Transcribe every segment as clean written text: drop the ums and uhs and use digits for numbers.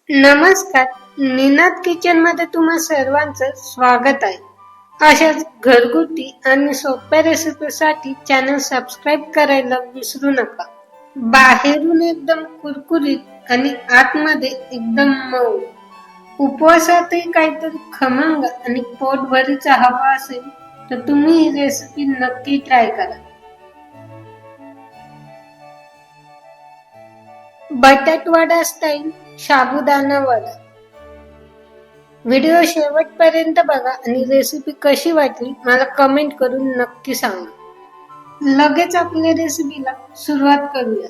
नमस्कार. निनाद किचन मध्ये तुम्हा सर्वांचं स्वागत आहे. अशाच घरगुती आणि सोप्या रेसिपीसाठी चॅनल सबस्क्राईब करायला विसरू नका. बाहेरून एकदम कुरकुरीत आणि आतमध्ये एकदम मऊ. उपवासातही काहीतरी खमंग आणि पोटभरीचा हवा असेल तर तुम्ही ही रेसिपी नक्की ट्राय करा. बटाटवडा स्टाईल साबुदाणा वडा. व्हिडिओ शेवटपर्यंत बघा आणि रेसिपी कशी वाटली मला कमेंट करून नक्की सांगा. लगेच आपल्या रेसिपीला सुरुवात करूया.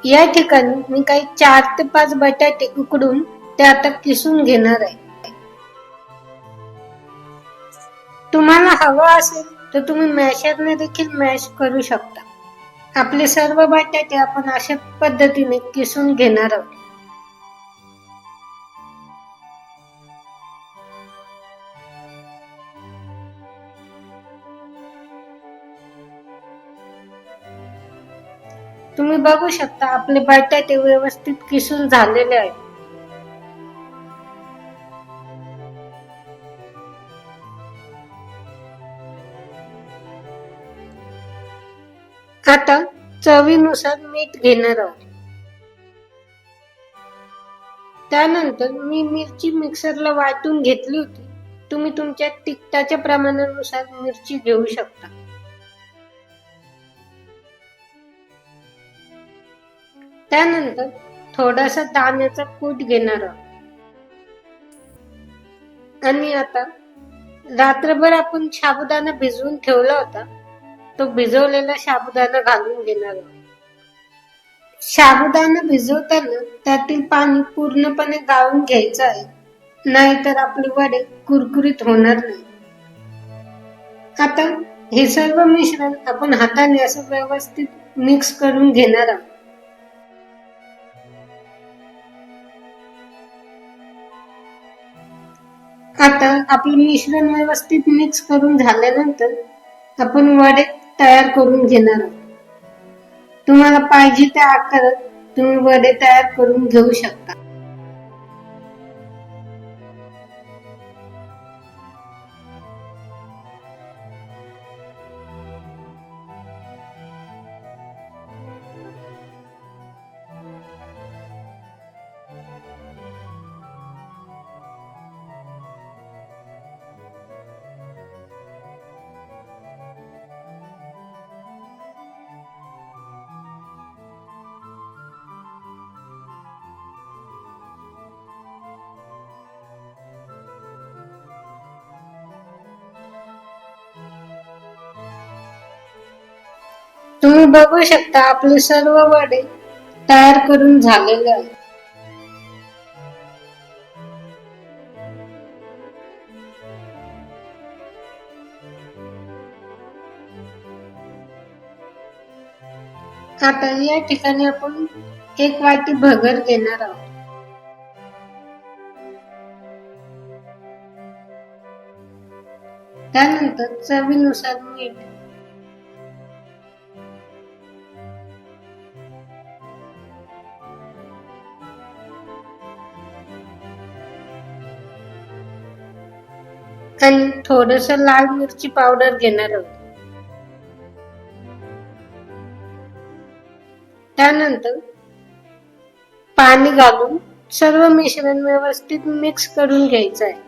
या ठिकाणी मी काही 4 ते 5 बटाटे उकडून ते आता किसून घेणार आहे. तुम्हाला हवा असेल तर तुम्ही मॅशरने देखील मॅश करू शकता. आपले सर्व बटाटे आपण अशा पद्धतीने किसून घेणार आहोत. तुम्ही बघू शकता आपले बटाटे व्यवस्थित किसून झालेले आहेत. आता चवीनुसार मीठ घेणार आहोत. त्यानंतर मी मिरची मिक्सरला वाटून घेतली होती. तुम्ही तुमच्या तिखटाच्या प्रमाणानुसार मिरची घेऊ शकता. त्यानंतर थोडासा दाण्याचा कूट घेणार आहोत. आणि आता रात्रभर आपण साबुदाणा भिजवून ठेवला होता तो भिजवलेला साबुदाणा घालून घेणार आहोत. साबुदाणा भिजवताना त्यातील पाणी पूर्णपणे गाळून घ्यायचं आहे, नाहीतर आपले वडे कुरकुरीत होणार नाही. आता हे सर्व मिश्रण आपण हाताने असं व्यवस्थित मिक्स करून घेणार आहोत. आता आपलं मिश्रण व्यवस्थित मिक्स करून झाल्यानंतर आपण वडे तयार करून घेणार आहोत. तुम्हाला पाहिजे त्या आकारात तुम्ही वडे तयार करून घेऊ शकता. तुम्ही बघू शकता आपले सर्व वडे तयार करून झालेले आहेत. आता या ठिकाणी आपण 1 वाटी भगर घेणार आहोत. त्यानंतर चवीनुसार मीठ, आणि थोडस लाल मिरची पावडर घेणार आहोत. त्यानंतर पाणी घालून सर्व मिश्रण व्यवस्थित मिक्स करून घ्यायचं आहे.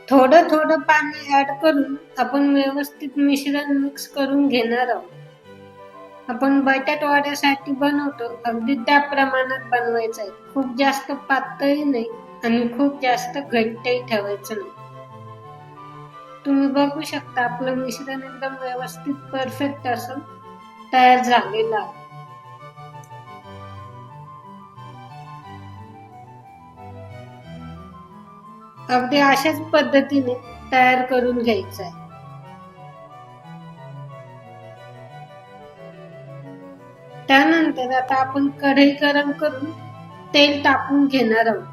थोडं थोडं पाणी ऍड करून आपण व्यवस्थित मिश्रण मिक्स करून घेणार आहोत. आपण बटाट वड्यासाठी बनवतो अगदी त्या प्रमाणात बनवायचं आहे. खूप जास्त पातळही नाही आणि खूप जास्त घट्टही ठेवायचं नाही. तुम्ही बघू शकता आपलं मिश्रण एकदम व्यवस्थित परफेक्ट असं तयार झालेलं आहे. अगदी अशाच पद्धतीने तयार करून घ्यायचं आहे. त्यानंतर झाल्यानंतर आता आपण कढई गरम करून तेल टाकून घेणार आहोत.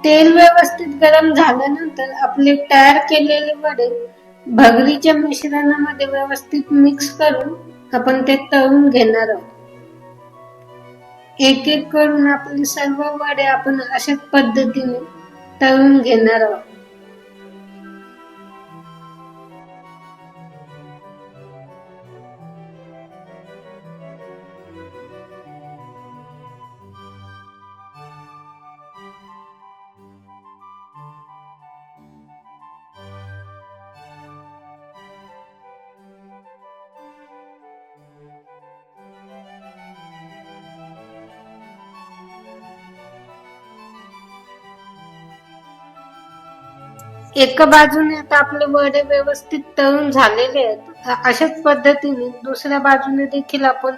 तेल व्यवस्थित गरम झाल्यानंतर आपले तयार केलेले वडे भगरीच्या मिश्रणामध्ये व्यवस्थित मिक्स करून आपण ते तळून घेणार आहोत. एक एक करून आपले सर्व वडे आपण अशाच पद्धतीने तळून घेणार आहोत. एका बाजूने आता आपले वडे व्यवस्थित तळून झालेले आहेत. अशाच पद्धतीने दुसऱ्या बाजूने देखील आपण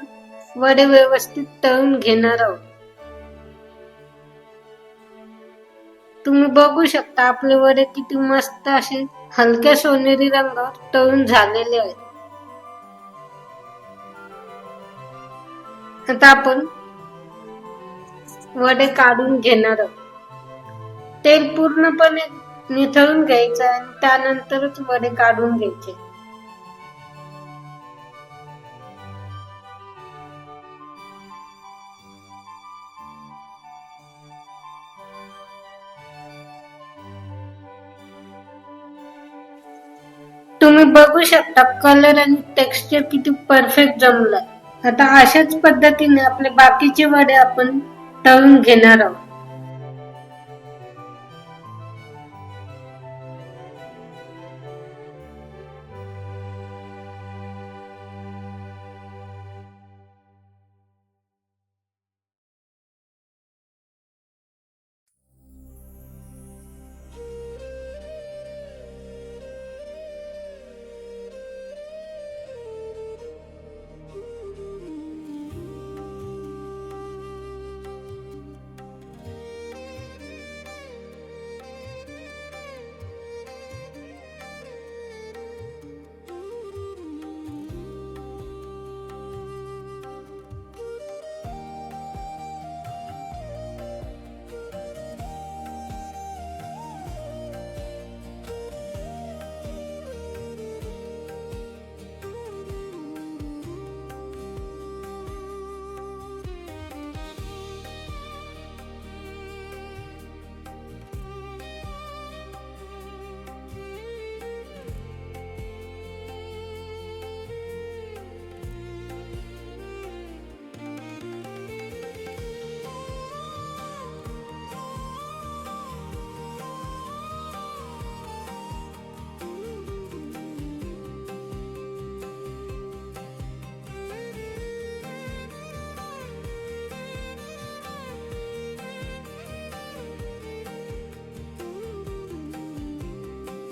वडे व्यवस्थित तळून घेणार आहोत. तुम्ही बघू शकता आपले वडे किती मस्त असे हलक्या सोनेरी रंगावर तळून झालेले आहेत. आता आपण वडे काढून घेणार आहोत. तेल पूर्णपणे निथळून घ्यायचं आणि त्यानंतरच वडे काढून घ्यायचे. तुम्ही बघू शकता कलर आणि टेक्स्चर किती परफेक्ट जमलाय. आता अशाच पद्धतीने आपले बाकीचे वडे आपण तळून घेणार आहोत.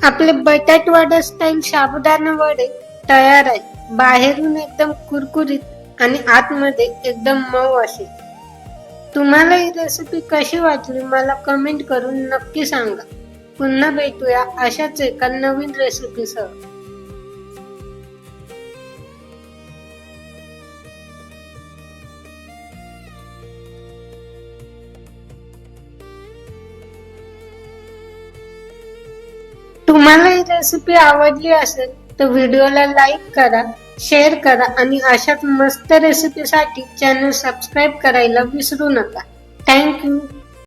आपले बटाट वडा स्टाईल साबुदाणा वडे तयार आहे. बाहेरून एकदम कुरकुरीत आणि आतमध्ये एकदम मऊ असे. तुम्हाला ही रेसिपी कशी वाटली मला कमेंट करून नक्की सांगा. पुन्हा भेटूया अशाच एका नवीन रेसिपीसह. तुम्हाला ही रेसिपी आवडली असेल तर व्हिडिओला लाईक करा, शेअर करा आणि अशाच मस्त रेसिपीसाठी चॅनल सबस्क्राईब करायला विसरू नका. थँक्यू.